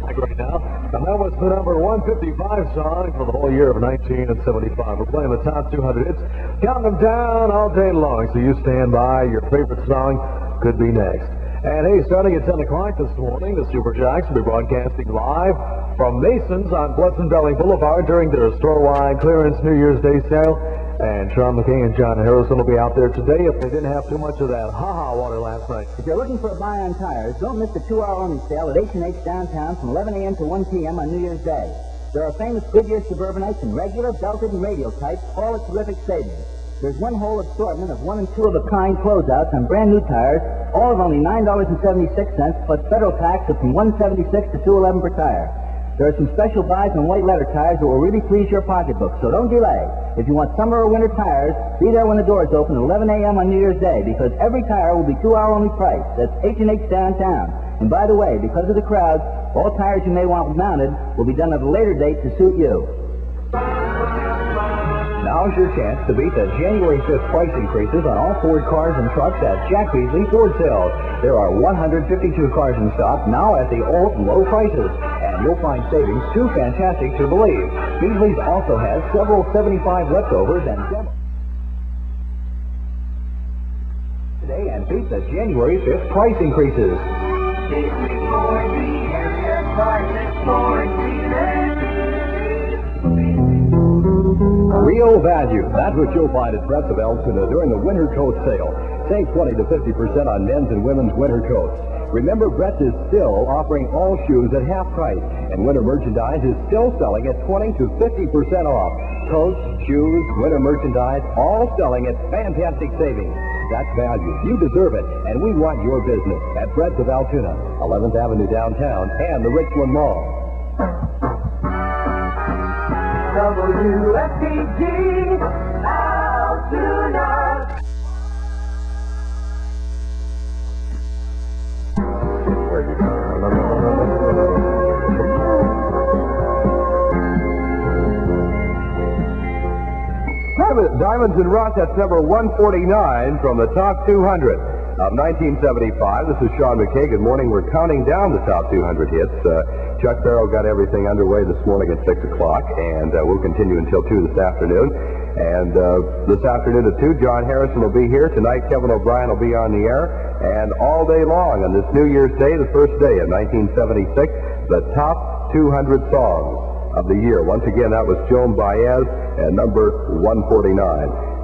Right now, and that was the number 155 song for the whole year of 1975. We're playing the top 200 hits, counting them down all day long, so you stand by. Your favorite song could be next. And hey, starting at 10 o'clock this morning, the Super Jacks will be broadcasting live from Mason's on Pleasant Valley Boulevard during their store-wide clearance New Year's Day sale. And Sean Mckay and John Harrison will be out there today if they didn't have too much of that ha-ha water last night. If you're looking for a buy on tires, don't miss the 2-hour-only sale at H&H downtown from 11 a.m. to 1 p.m. on New Year's Day. There are famous Goodyear Suburbanites and regular, belted, and radial types, all at terrific savings. There's one whole assortment of 1- and 2-of-a-kind closeouts on brand new tires, all at only $9.76 plus federal tax of from $176 to $211 per tire. There are some special buys on white letter tires that will really please your pocketbook, so don't delay. If you want summer or winter tires, be there when the doors open at 11 a.m. on New Year's Day, because every tire will be 2-hour only price. That's H&H downtown. And by the way, because of the crowd, all tires you may want mounted will be done at a later date to suit you. Now's your chance to beat the January 5th price increases on all Ford cars and trucks at Jack Beasley Ford Sales. There are 152 cars in stock now at the old low prices, and you'll find savings too fantastic to believe. Beasley's also has several 75 leftovers and demos today and beat the January 5th price increases. Beasley Ford, the area prices Ford dealers. Real value. That's what you'll find at Brett's of Altoona during the winter coat sale. Save 20 to 50% on men's and women's winter coats. Remember, Brett's is still offering all shoes at half price, and winter merchandise is still selling at 20 to 50% off. Coats, shoes, winter merchandise, all selling at fantastic savings. That's value. You deserve it, and we want your business at Brett's of Altoona, 11th Avenue downtown, and the Richland Mall. WFBG Altoona. Diamonds and Rock, that's number 149 from the top 200 of 1975. This is Sean Mckay. Good morning. We're counting down the top 200 hits. Chuck Barrow got everything underway this morning at 6 o'clock, and we'll continue until 2 this afternoon. And this afternoon at 2, John Harrison will be here. Tonight, Kevin O'Brien will be on the air. And all day long on this New Year's Day, the first day of 1976, the top 200 songs of the year. Once again, that was Joan Baez and number 149.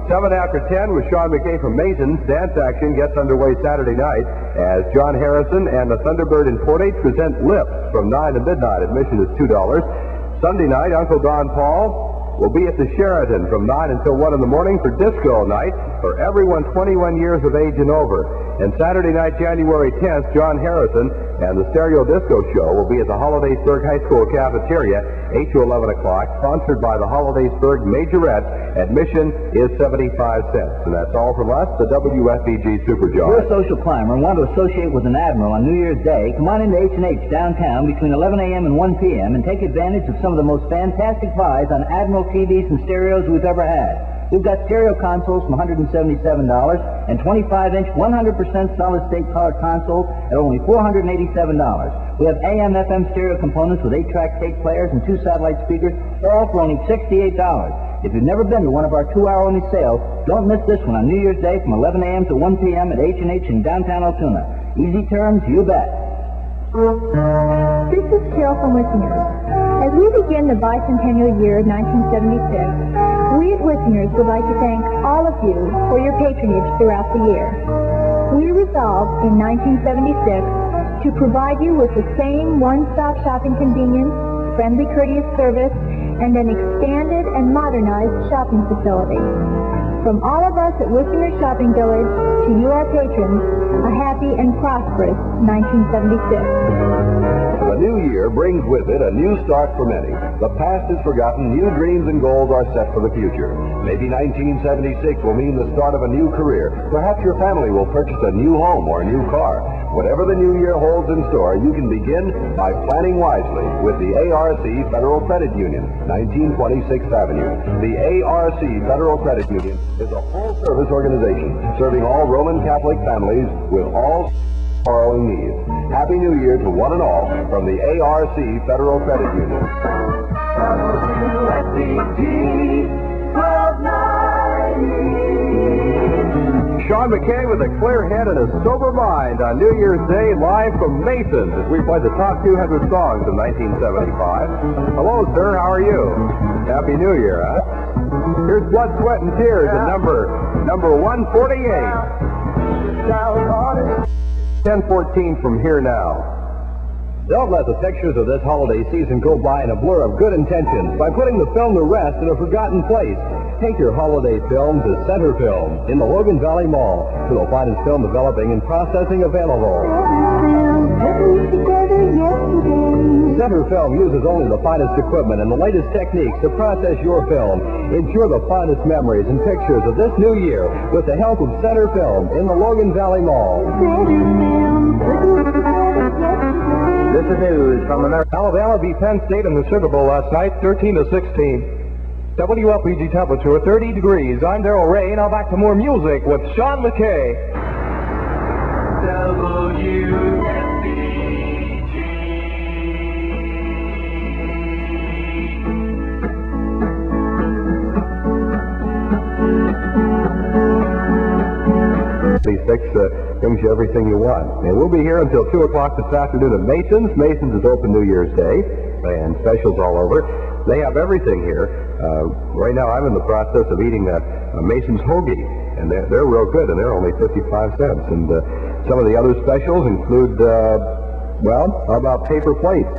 7 after 10 with Sean Mckay from Mason's. Dance action gets underway Saturday night as John Harrison and the Thunderbird in Port H present Lips from 9 to midnight. Admission is $2. Sunday night, Uncle Don Paul will be at the Sheraton from 9 until 1 in the morning for disco night for everyone 21 years of age and over. And Saturday night, January 10th, John Harrison and the Stereo Disco Show will be at the Hollidaysburg High School cafeteria, 8 to 11 o'clock, sponsored by the Hollidaysburg Majorette. Admission is 75 cents. And that's all from us, the WFBG Super John. If you're a social climber and want to associate with an admiral on New Year's Day, come on into H&H downtown between 11 a.m. and 1 p.m. and take advantage of some of the most fantastic buys on Admiral TVs and stereos we've ever had. We've got stereo consoles from $177 and 25-inch 100% solid-state color consoles at only $487. We have AM/FM stereo components with 8-track tape players and 2 satellite speakers, all for only $68. If you've never been to one of our 2-hour-only sales, don't miss this one on New Year's Day from 11 a.m. to 1 p.m. at H&H in downtown Altoona. Easy terms, you bet. This is Carol from Wissingers. As we begin the bicentennial year of 1976, we at Wissingers would like to thank all of you for your patronage throughout the year. We resolved in 1976 to provide you with the same one-stop shopping convenience, friendly, courteous service, and an expanded and modernized shopping facility. From all of us at Wissingers Shopping Village to you, our patrons, a happy and prosperous 1976. The new year brings with it a new start for many. The past is forgotten, new dreams and goals are set for the future. Maybe 1976 will mean the start of a new career. Perhaps your family will purchase a new home or a new car. Whatever the new year holds in store, you can begin by planning wisely with the ARC Federal Credit Union, 1926th Avenue. The ARC Federal Credit Union is a full-service organization serving all Roman Catholic families with all borrowing needs. Happy New Year to one and all from the ARC Federal Credit Union. Sean Mckay with a clear head and a sober mind on New Year's Day, live from Mason's as we play the top 200 songs of 1975. Hello, sir. How are you? Happy New Year, huh? Here's Blood, Sweat, and Tears at number 148. 10:14 from Here Now. Don't let the pictures of this holiday season go by in a blur of good intentions by putting the film to rest in a forgotten place. Take your holiday film to Center Film in the Logan Valley Mall for the finest film developing and processing available. Center Film uses only the finest equipment and the latest techniques to process your film. Ensure the finest memories and pictures of this new year with the help of Center Film in the Logan Valley Mall. This is news from America. Alabama beat Penn State in the Sugar Bowl last night, 13-16. WFBG temperature 30 degrees. I'm Darrell Ray. Now back to more music with Sean Mckay. Brings you everything you want. And we'll be here until 2 o'clock this afternoon at Mason's. Mason's is open New Year's Day, and specials all over. They have everything here. Right now I'm in the process of eating a Mason's hoagie, and they're real good, and they're only 55 cents. And some of the other specials include, how about paper plates?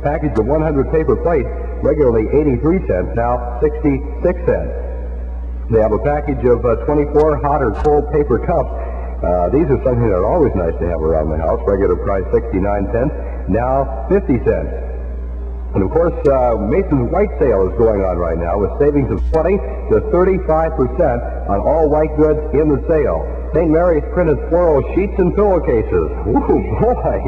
Package of 100 paper plates, regularly 83 cents, now 66 cents. They have a package of 24 hot or cold paper cups. These are something that are always nice to have around the house. Regular price 69 cents, now 50 cents. And of course, Mason's White Sale is going on right now with savings of 20 to 35% on all white goods in the sale. St. Mary's printed floral sheets and pillowcases. Ooh, boy!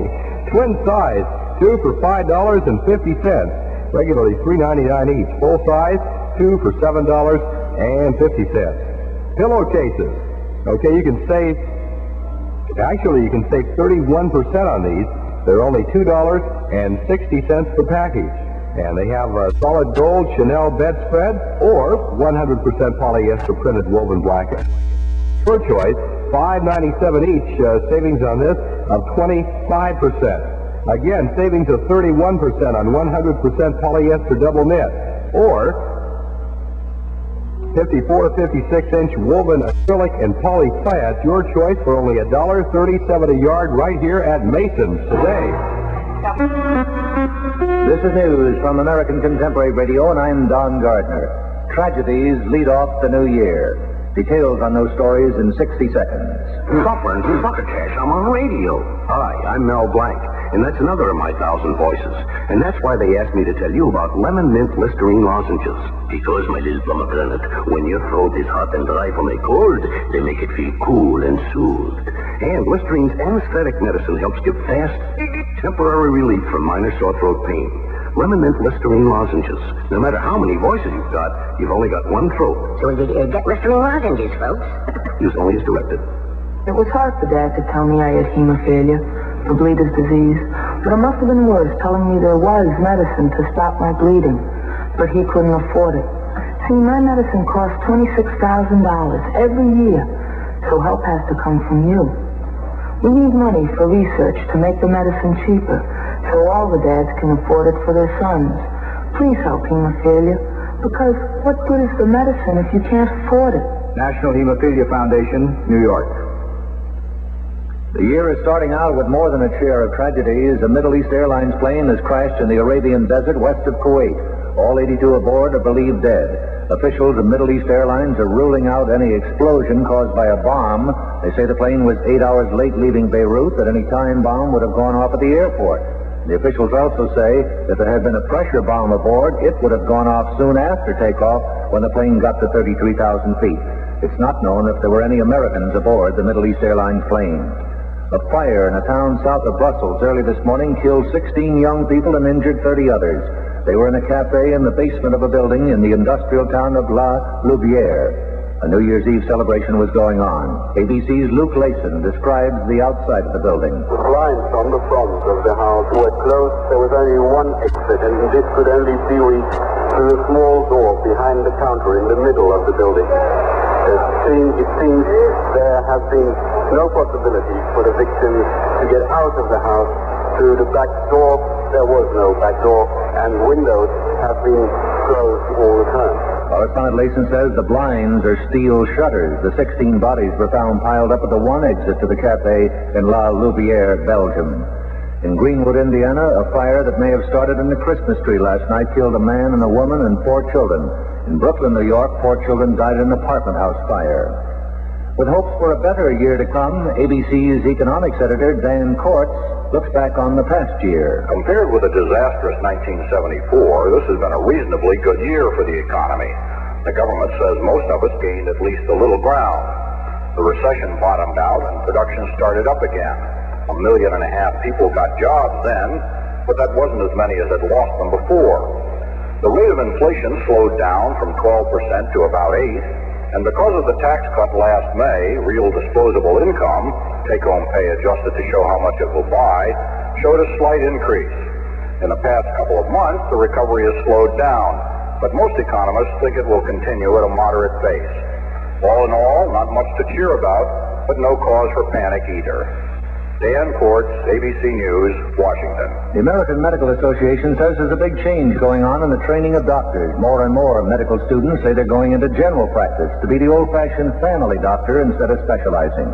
Twin size, 2 for $5.50. Regularly $3.99 each. Full size, 2 for $7.50. Pillowcases. Okay, you can save 31% on these. They're only $2.60 per package. And they have a solid gold Chanel bedspread or 100% polyester printed woven blanket. Your choice, $5.97 each. Savings on this of 25%. Again, savings of 31% on 100% polyester double knit. Or 54, 56-inch woven acrylic and poly plaid. Your choice for only $1.37 a yard right here at Mason's today. This is news from American Contemporary Radio, and I'm Don Gardner. Tragedies lead off the new year. Details on those stories in 60 seconds. Suffering from succotash. I'm on radio. Hi, I'm Mel Blanc, and that's another of my 1,000 voices. And that's why they asked me to tell you about lemon mint Listerine lozenges. Because, my little pomegranate, when your throat is hot and dry from a cold, they make it feel cool and soothed. And Listerine's anesthetic medicine helps give fast, temporary relief from minor sore throat pain. Lemon mint Listerine lozenges. No matter how many voices you've got, you've only got one throat. So get Listerine lozenges, folks. Use only as directed. It was hard for Dad to tell me I had hemophilia, the bleeder's disease, but it must have been worse telling me there was medicine to stop my bleeding, but he couldn't afford it. See, my medicine costs $26,000 every year, so help has to come from you. We need money for research to make the medicine cheaper, so all the dads can afford it for their sons. Please help hemophilia, because what good is the medicine if you can't afford it? National Hemophilia Foundation, New York. The year is starting out with more than a share of tragedies. A Middle East Airlines plane has crashed in the Arabian desert west of Kuwait. All 82 aboard are believed dead. Officials of Middle East Airlines are ruling out any explosion caused by a bomb. They say the plane was 8 hours late leaving Beirut. At any time, bomb would have gone off at the airport. The officials also say that there had been a pressure bomb aboard. It would have gone off soon after takeoff when the plane got to 33,000 feet. It's not known if there were any Americans aboard the Middle East Airlines plane. A fire in a town south of Brussels early this morning killed 16 young people and injured 30 others. They were in a cafe in the basement of a building in the industrial town of La Louvière. A New Year's Eve celebration was going on. ABC's Luke Layson describes the outside of the building. The blinds on the front of the house were closed. There was only one exit, and this could only be reached through a small door behind the counter in the middle of the building. It seems there has been no possibility for the victims to get out of the house through the back door. There was no back door, and windows have been closed all the time. Correspondent Layson says the blinds are steel shutters. The 16 bodies were found piled up at the one exit to the cafe in La Louvière, Belgium. In Greenwood, Indiana, a fire that may have started in the Christmas tree last night killed a man and a woman and 4 children. In Brooklyn, New York, 4 children died in an apartment house fire. With hopes for a better year to come, ABC's economics editor, Dan Kortz, looks back on the past year. Compared with a disastrous 1974, this has been a reasonably good year for the economy. The government says most of us gained at least a little ground. The recession bottomed out and production started up again. 1.5 million people got jobs then, but that wasn't as many as had lost them before. The rate of inflation slowed down from 12% to about 8%, and because of the tax cut last May, real disposable income, take-home pay adjusted to show how much it will buy, showed a slight increase. In the past couple of months, the recovery has slowed down, but most economists think it will continue at a moderate pace. All in all, not much to cheer about, but no cause for panic either. Dan Kortz, ABC News, Washington. The American Medical Association says there's a big change going on in the training of doctors. More and more medical students say they're going into general practice to be the old-fashioned family doctor instead of specializing.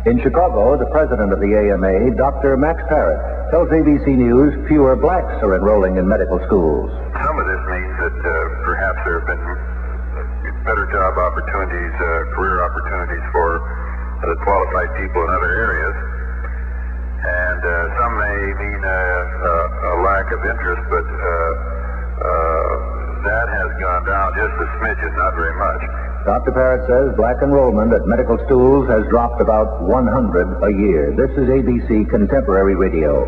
In Chicago, the president of the AMA, Dr. Max Parrott, tells ABC News fewer blacks are enrolling in medical schools. Some of this means that perhaps there have been better job opportunities, career opportunities for qualified people in other areas. And some may mean a lack of interest, but that has gone down just a smidgen, not very much. Dr. Parrott says black enrollment at medical schools has dropped about 100 a year. This is ABC Contemporary Radio.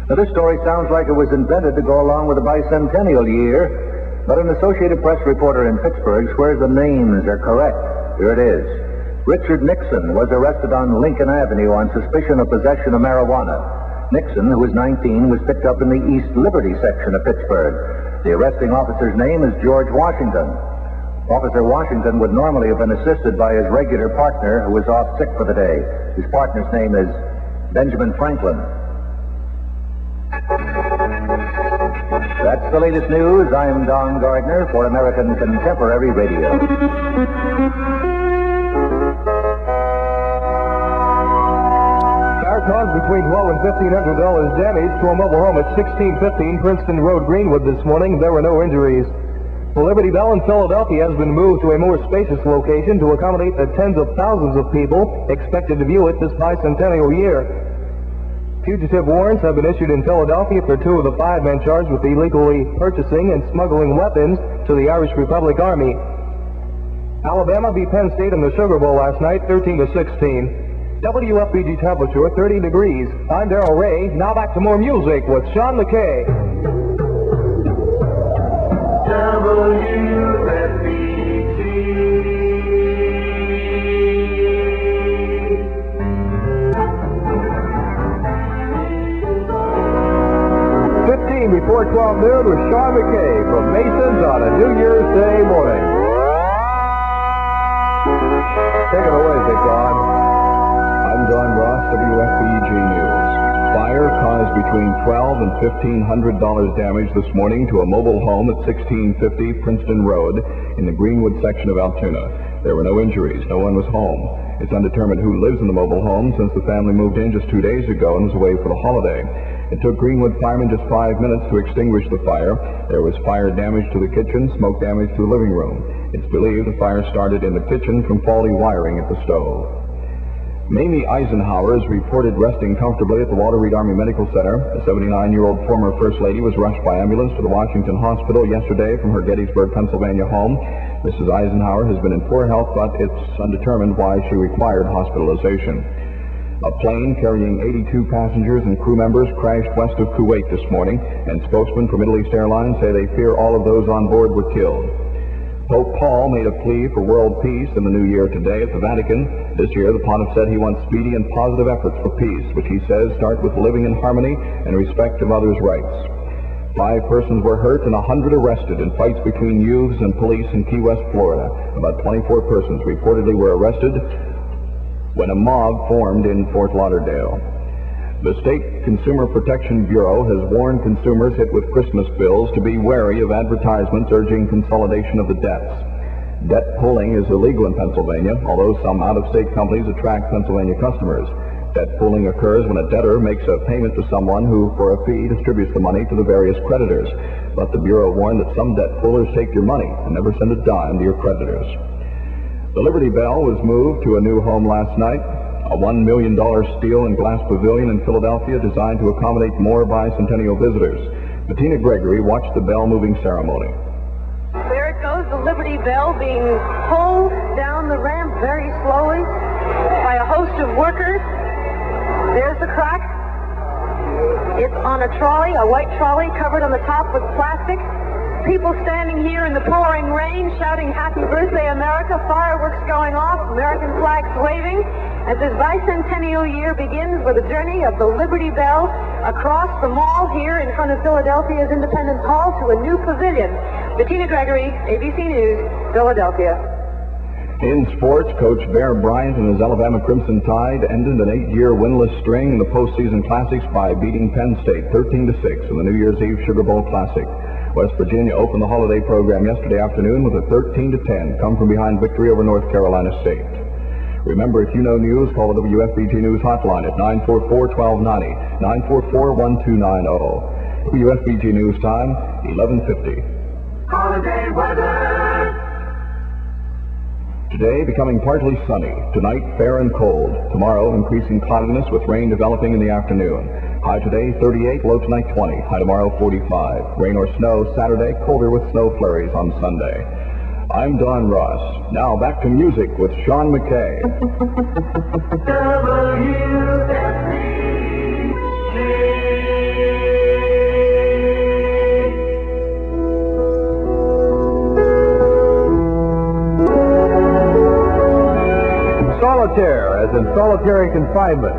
Now, this story sounds like it was invented to go along with the bicentennial year, but an Associated Press reporter in Pittsburgh swears the names are correct. Here it is. Richard Nixon was arrested on Lincoln Avenue on suspicion of possession of marijuana. Nixon, who was 19, was picked up in the East Liberty section of Pittsburgh. The arresting officer's name is George Washington. Officer Washington would normally have been assisted by his regular partner, who was off sick for the day. His partner's name is Benjamin Franklin. That's the latest news. I'm Don Gardner for American Contemporary Radio. Caused between $1,200 and $1,500 damage to a mobile home at 1615 Princeton Road, Greenwood this morning. There were no injuries. The Liberty Bell in Philadelphia has been moved to a more spacious location to accommodate the tens of thousands of people expected to view it this bicentennial year. Fugitive warrants have been issued in Philadelphia for 2 of the 5 men charged with illegally purchasing and smuggling weapons to the Irish Republic Army. Alabama beat Penn State in the Sugar Bowl last night, 13-16. WFBG temperature, 30 degrees. I'm Darrell Ray. Now back to more music with Sean Mckay. WFBG. 15 before 12 noon with Sean Mckay from Mason's on a New Year's Day morning. Take it away, Big Don. I'm Don Ross, WFBG News. Fire caused between $1,200 and $1,500 damage this morning to a mobile home at 1650 Princeton Road in the Greenwood section of Altoona. There were no injuries. No one was home. It's undetermined who lives in the mobile home since the family moved in just 2 days ago and was away for the holiday. It took Greenwood firemen just 5 minutes to extinguish the fire. There was fire damage to the kitchen, smoke damage to the living room. It's believed the fire started in the kitchen from faulty wiring at the stove. Mamie Eisenhower is reported resting comfortably at the Walter Reed Army Medical Center. The 79-year-old former First Lady was rushed by ambulance to the Washington Hospital yesterday from her Gettysburg, Pennsylvania home. Mrs. Eisenhower has been in poor health, but it's undetermined why she required hospitalization. A plane carrying 82 passengers and crew members crashed west of Kuwait this morning, and spokesmen for Middle East Airlines say they fear all of those on board were killed. Pope Paul made a plea for world peace in the new year today at the Vatican. This year, the pontiff said he wants speedy and positive efforts for peace, which he says start with living in harmony and respect of others' rights. 5 persons were hurt and 100 arrested in fights between youths and police in Key West, Florida. About 24 persons reportedly were arrested when a mob formed in Fort Lauderdale. The State Consumer Protection Bureau has warned consumers hit with Christmas bills to be wary of advertisements urging consolidation of the debts. Debt pooling is illegal in Pennsylvania, although some out-of-state companies attract Pennsylvania customers. Debt pooling occurs when a debtor makes a payment to someone who, for a fee, distributes the money to the various creditors. But the Bureau warned that some debt poolers take your money and never send a dime to your creditors. The Liberty Bell was moved to a new home last night. A $1 million steel and glass pavilion in Philadelphia designed to accommodate more bicentennial visitors. Bettina Gregory watched the bell moving ceremony. There it goes, the Liberty Bell being pulled down the ramp very slowly by a host of workers. There's the crack. It's on a trolley, a white trolley covered on the top with plastic. People standing here in the pouring rain shouting Happy Birthday America, fireworks going off, American flags waving, as this bicentennial year begins with a journey of the Liberty Bell across the mall here in front of Philadelphia's Independence Hall to a new pavilion. Bettina Gregory, ABC News, Philadelphia. In sports, Coach Bear Bryant and his Alabama Crimson Tide ended an 8-year winless string in the postseason classics by beating Penn State 13-6 in the New Year's Eve Sugar Bowl Classic. West Virginia opened the holiday program yesterday afternoon with a 13-10 come-from-behind victory over North Carolina State. Remember, if you know news, call the WFBG News hotline at 944-1290, 944-1290. WFBG News time, 11:50. Holiday weather. Today, becoming partly sunny. Tonight, fair and cold. Tomorrow, increasing cloudiness with rain developing in the afternoon. High today, 38, low tonight, 20. High tomorrow, 45. Rain or snow Saturday, colder with snow flurries on Sunday. I'm Don Ross. Now back to music with Sean Mckay. Solitaire, as in solitary confinement.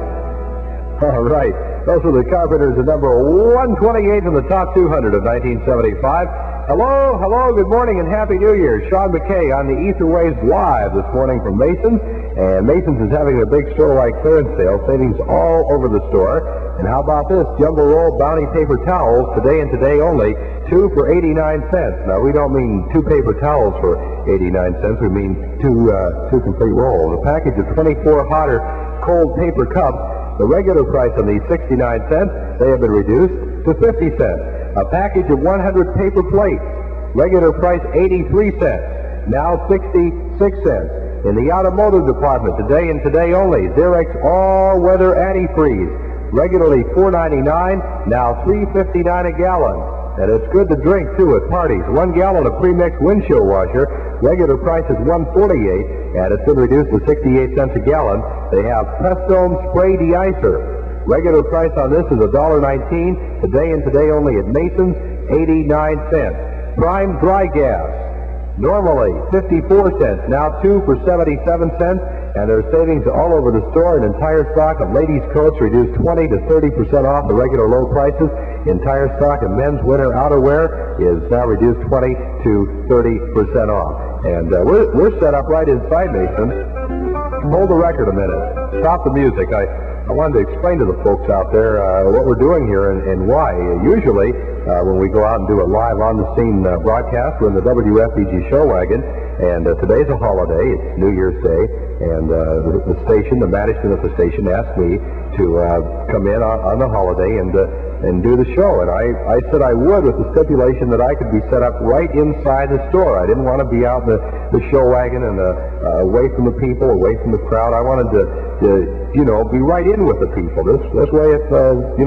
All right. Those were the Carpenters at number 128 in the top 200 of 1975. Hello, good morning, and Happy New Year. Sean Mckay on the Ether Waves live this morning from Mason's. And Mason's is having a big store-like clearance sale, savings all over the store. And how about this? Jumbo Roll Bounty paper towels, today and today only, 2 for 89 cents. Now, we don't mean 2 paper towels for 89 cents. We mean two complete rolls. A package of 24 hotter cold paper cups. The regular price on these, 69 cents. They have been reduced to 50 cents. A package of 100 paper plates. Regular price, 83 cents. Now 66 cents. In the automotive department, today and today only, Xerox All-Weather Antifreeze. Regularly $4.99, now $3.59 a gallon. And it's good to drink, too, at parties. 1 gallon of pre-mixed windshield washer. Regular price is $1.48, and it's been reduced to 68 cents a gallon. They have Prestone Spray De-Icer. Regular price on this is $1.19. Today and today only at Mason's, 89 cents. Prime Dry Gas. Normally 54 cents, now 2 for 77 cents. And there's savings all over the store. An entire stock of ladies' coats reduced 20 to 30% off the regular low prices. Entire stock of men's winter outerwear is now reduced 20 to 30% off. And we're set up right inside Mason. Hold the record a minute. Stop the music. I wanted to explain to the folks out there what we're doing here and why. Usually, when we go out and do a live on-the-scene broadcast, we're in the WFBG show wagon. And today's a holiday. It's New Year's Day. And the station, the management of the station asked me to come in on the holiday and do the show. And I said I would, with the stipulation that I could be set up right inside the store. I didn't want to be out in the show wagon and away from the people, away from the crowd. I wanted to be right in with the people. This way, if you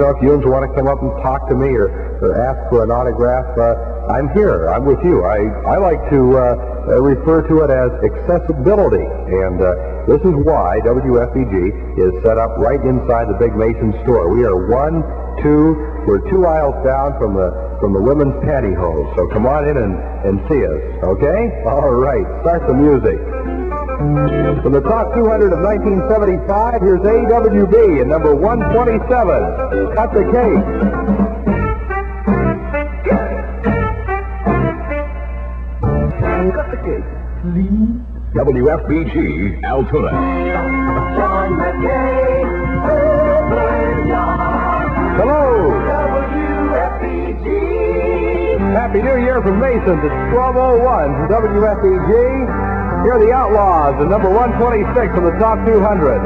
want to come up and talk to me or ask for an autograph, I'm here. I'm with you. I like to refer to it as accessibility. And this is why WFBG is set up right inside the Big Mason store. We are 1, 2, We're 2 aisles down from the women's pantyhose. So come on in and see us, okay? All right, start the music. From the top 200 of 1975, here's AWB at number 127. Cut the Cake. Cut the cake, please. WFBG, Altoona. John Mckay, Hello. WFBG. Happy New Year from Masons. It's 12:01 from WFBG. Here are the Outlaws at number 126 on the top 200.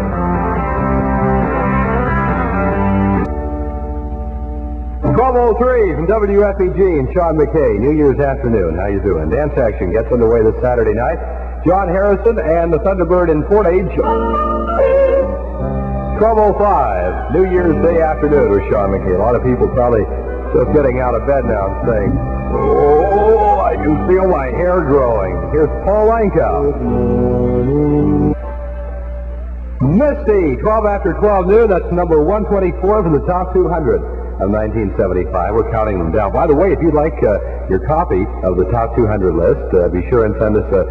.03 from WFBG and Sean Mckay, New Year's afternoon. How you doing? Dance action gets underway this Saturday night. John Harrison and the Thunderbird in Portage. 12:05, New Year's Day afternoon with Sean Mckay. A lot of people probably just getting out of bed now and saying, "Oh, I can feel my hair growing." Here's Paul Anka. Misty, 12 after 12 noon. That's number 124 from the top 200 of 1975. We're counting them down. By the way, if you'd like your copy of the top 200 list, be sure and send us a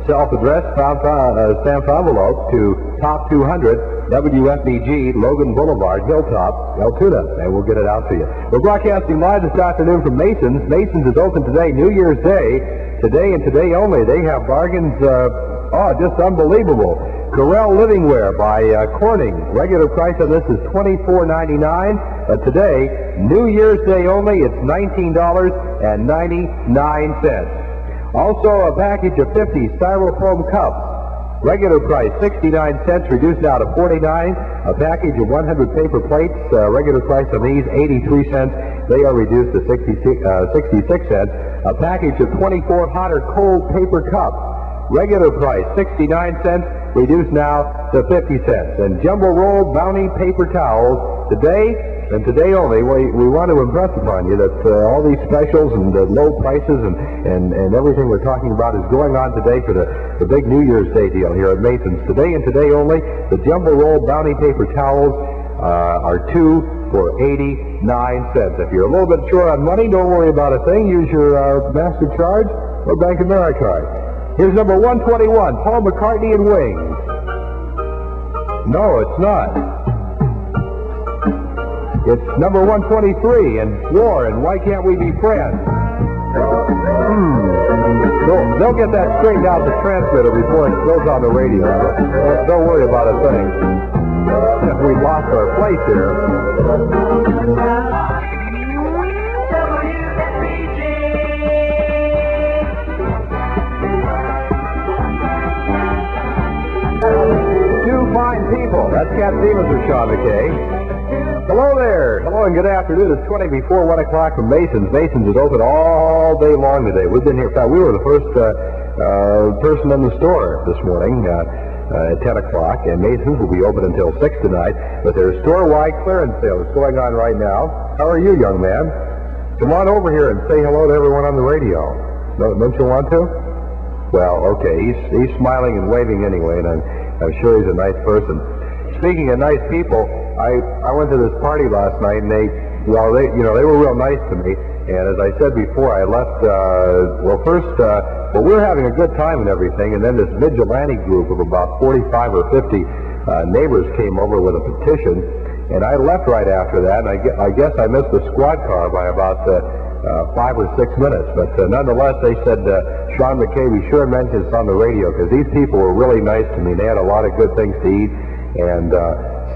self-addressed stamped envelope to top 200 WFBG, Logan Boulevard, Hilltop, Altoona, and we'll get it out to you. We're broadcasting live this afternoon from Masons. Masons is open today, New Year's Day. Today and today only. They have bargains, just unbelievable. Corel Living Wear by Corning. Regular price on this is $24.99. But today, New Year's Day only, it's $19.99. Also, a package of 50 styrofoam cups. Regular price, 69 cents, reduced now to 49. A package of 100 paper plates. Regular price on these, 83 cents. They are reduced to 66 cents. A package of 24 hot or cold paper cups. Regular price, 69 cents, reduced now to 50 cents. And jumbo roll bounty paper towels today, and today only. We want to impress upon you that all these specials and the low prices and everything we're talking about is going on today for the big New Year's Day deal here at Mason's. Today and today only, the jumbo roll bounty paper towels are 2 for 89 cents. If you're a little bit short on money, don't worry about a thing. Use your MasterCharge or Bank of America card. Here's number 121, Paul McCartney and Wings. No, it's not. It's number 123, and War, and Why Can't We Be Friends? They'll get that straightened out the transmitter before it goes on the radio. Don't worry about a thing. We lost our place here. Two fine people. That's Cat Stevens or Sean Mckay. Hello there. Hello and good afternoon. It's 20 before 1 o'clock from Mason's. Mason's is open all day long today. We've been here. In fact, we were the first person in the store this morning at 10 o'clock, and Mason's will be open until 6 tonight. But there's store-wide clearance sale that's going on right now. How are you, young man? Come on over here and say hello to everyone on the radio. Don't you want to? Well, okay. He's smiling and waving anyway, and I'm sure he's a nice person. Speaking of nice people, I went to this party last night, and they were real nice to me. And as I said before, I left. We were having a good time and everything, and then this vigilante group of about 45 or 50 neighbors came over with a petition, and I left right after that. And I guess I missed the squad car by about 5 or 6 minutes. But nonetheless, they said, Sean Mckay, be sure and mention this on the radio, because these people were really nice to me. They had a lot of good things to eat. And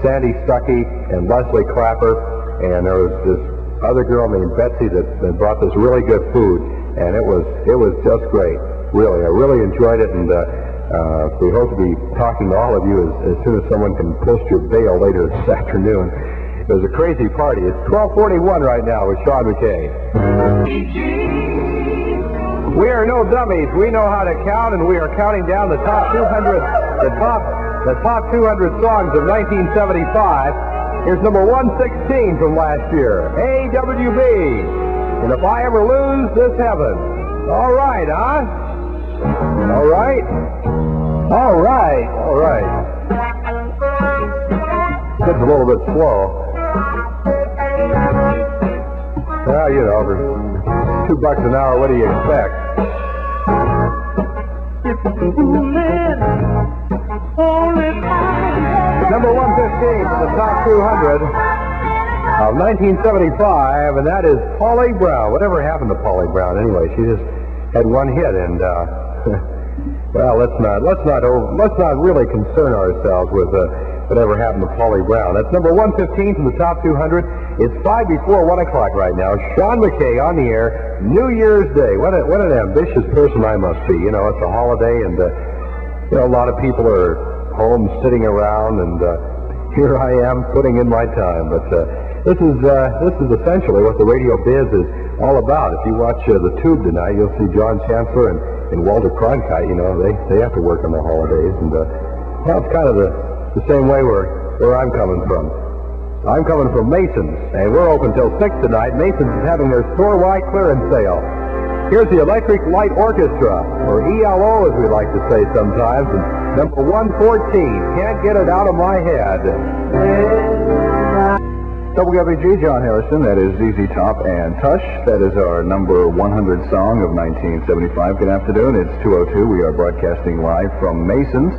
Sandy Stuckey and Leslie Clapper, and there was this other girl named Betsy that brought this really good food, and it was just great. Really, I really enjoyed it, and we hope to be talking to all of you as soon as someone can post your bail later this afternoon. It was a crazy party. It's 12:41 right now with Sean Mckay. We are no dummies. We know how to count, and we are counting down the top 200, the top 200 songs of 1975. Here's number 116 from last year, AWB. And if I ever lose this heaven. All right, huh? All right? All right. All right. It's a little bit slow. Well, you know, for $2 an hour, what do you expect? Number 115 from the top 200 of 1975, and that is Paulie Brown. Whatever happened to Paulie Brown anyway? She just had one hit, and well, let's not really concern ourselves with whatever happened to Paulie Brown. That's number 115 from the top 200. It's 5 before 1 o'clock right now. Sean Mckay on the air, New Year's Day. What an ambitious person I must be. You know, it's a holiday, and you know, a lot of people are home sitting around, and here I am putting in my time. But this is essentially what the radio biz is all about. If you watch the Tube tonight, you'll see John Chancellor and Walter Cronkite. You know, they have to work on the holidays, and well, it's kind of the same way where I'm coming from. I'm coming from Mason's, and we're open till 6 tonight. Mason's is having their store-wide clearance sale. Here's the Electric Light Orchestra, or ELO as we like to say sometimes, and number 114, Can't Get It Out of My Head. WFBG, John Harrison, that is ZZ Top and Tush. That is our number 100 song of 1975. Good afternoon, it's 2:02. We are broadcasting live from Mason's,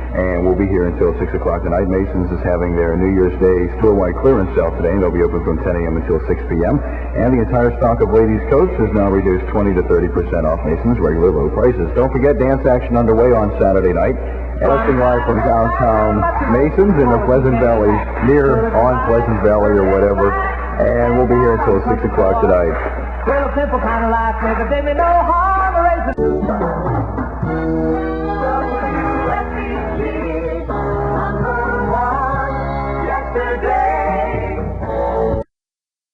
and we'll be here until 6 o'clock tonight. Mason's is having their New Year's Day store-wide clearance sale today, and they'll be open from 10 a.m. until 6 p.m. And the entire stock of ladies' coats is now reduced 20 to 30% off Mason's regular low prices. Don't forget, dance action underway on Saturday night. Broadcasting live from downtown Mason's in the Pleasant Valley, near on Pleasant Valley or whatever. And we'll be here until 6 o'clock tonight. Well, a simple kind of life, nigga, did me no harm,